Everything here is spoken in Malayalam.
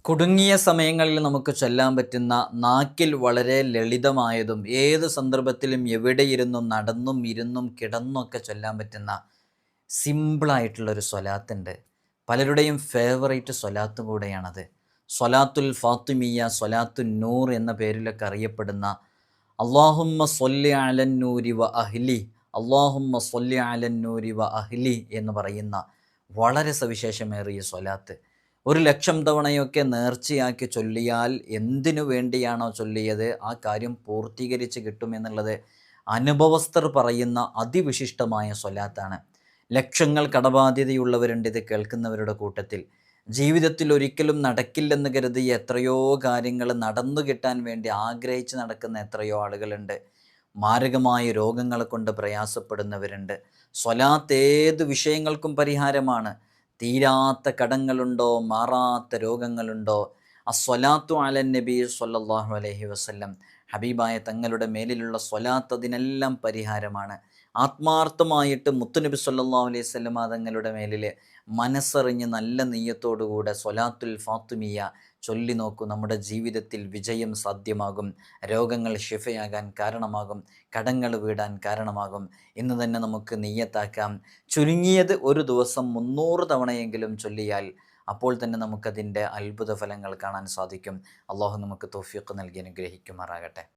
കുടുങ്ങിയ സമയങ്ങളിൽ നമുക്ക് ചൊല്ലാൻ പറ്റുന്ന നാക്കിൽ വളരെ ലളിതമായതും ഏത് സന്ദർഭത്തിലും എവിടെയിരുന്നും നടന്നും ഇരുന്നും കിടന്നൊക്കെ ചൊല്ലാൻ പറ്റുന്ന സിമ്പിളായിട്ടുള്ളൊരു സ്വലാത്തുണ്ട്. പലരുടെയും ഫേവറേറ്റ് സ്വലാത്തും കൂടെയാണത്. സ്വലാത്തുൽ ഫാത്തിമിയ, സ്വലാത്തുൻ നൂർ എന്ന പേരിലൊക്കെ അറിയപ്പെടുന്ന അള്ളാഹുമ്മ സ്വല്ലി അലൻ നൂരി വ അഹ്ലി, അള്ളാഹുമ്മ സ്വല്ലി അലൻ നൂരി വ അഹ്ലി എന്ന് പറയുന്ന വളരെ സവിശേഷമേറിയ സ്വലാത്ത് 1,00,000 തവണയൊക്കെ നേർച്ചയാക്കി ചൊല്ലിയാൽ എന്തിനു വേണ്ടിയാണോ ചൊല്ലിയത് ആ കാര്യം പൂർത്തീകരിച്ച് കിട്ടുമെന്നുള്ളത് അനുഭവസ്ഥർ പറയുന്ന അതിവിശിഷ്ടമായ സ്വലാത്താണ്. ലക്ഷങ്ങൾ കടബാധ്യതയുള്ളവരുണ്ട് ഇത് കേൾക്കുന്നവരുടെ കൂട്ടത്തിൽ. ജീവിതത്തിൽ ഒരിക്കലും നടക്കില്ലെന്ന് കരുതിയ എത്രയോ കാര്യങ്ങൾ നടന്നു കിട്ടാൻ വേണ്ടി ആഗ്രഹിച്ച് നടക്കുന്ന എത്രയോ ആളുകളുണ്ട്. മാരകമായ രോഗങ്ങളെ കൊണ്ട് പ്രയാസപ്പെടുന്നവരുണ്ട്. സ്വലാത്ത് ഏത് വിഷയങ്ങൾക്കും പരിഹാരമാണ്. തീരാത്ത കടങ്ങളുണ്ടോ, മാറാത്ത രോഗങ്ങളുണ്ടോ, അസ്വലാത്തു അലൻ നബി സ്വല്ലല്ലാഹു അലൈഹി വസല്ലം, ഹബീബായ തങ്ങളുടെ മേലിലുള്ള സ്വലാത്ത് അതിനെല്ലാം പരിഹാരമാണ്. ആത്മാർത്ഥമായിട്ട് മുത്തുനബി സ്വല്ലല്ലാഹു അലൈഹി വസല്ലം തങ്ങളുടെ മേലിൽ മനസ്സറിഞ്ഞ് നല്ല നെയ്യത്തോടുകൂടെ സ്വലാത്തുൽ ഫാത്തിമിയ ചൊല്ലി നോക്കൂ. നമ്മുടെ ജീവിതത്തിൽ വിജയം സാധ്യമാകും, രോഗങ്ങൾ ഷിഫയാകാൻ കാരണമാകും, കടങ്ങൾ വീടാൻ കാരണമാകും. ഇന്ന് തന്നെ നമുക്ക് നിയ്യത്താക്കാം. ചുരുങ്ങിയത് ഒരു ദിവസം 300 തവണയെങ്കിലും ചൊല്ലിയാൽ അപ്പോൾ തന്നെ നമുക്കതിൻ്റെ അത്ഭുത ഫലങ്ങൾ കാണാൻ സാധിക്കും. അള്ളാഹു നമുക്ക് തൗഫീഖ് നൽകി അനുഗ്രഹിക്കുമാറാകട്ടെ.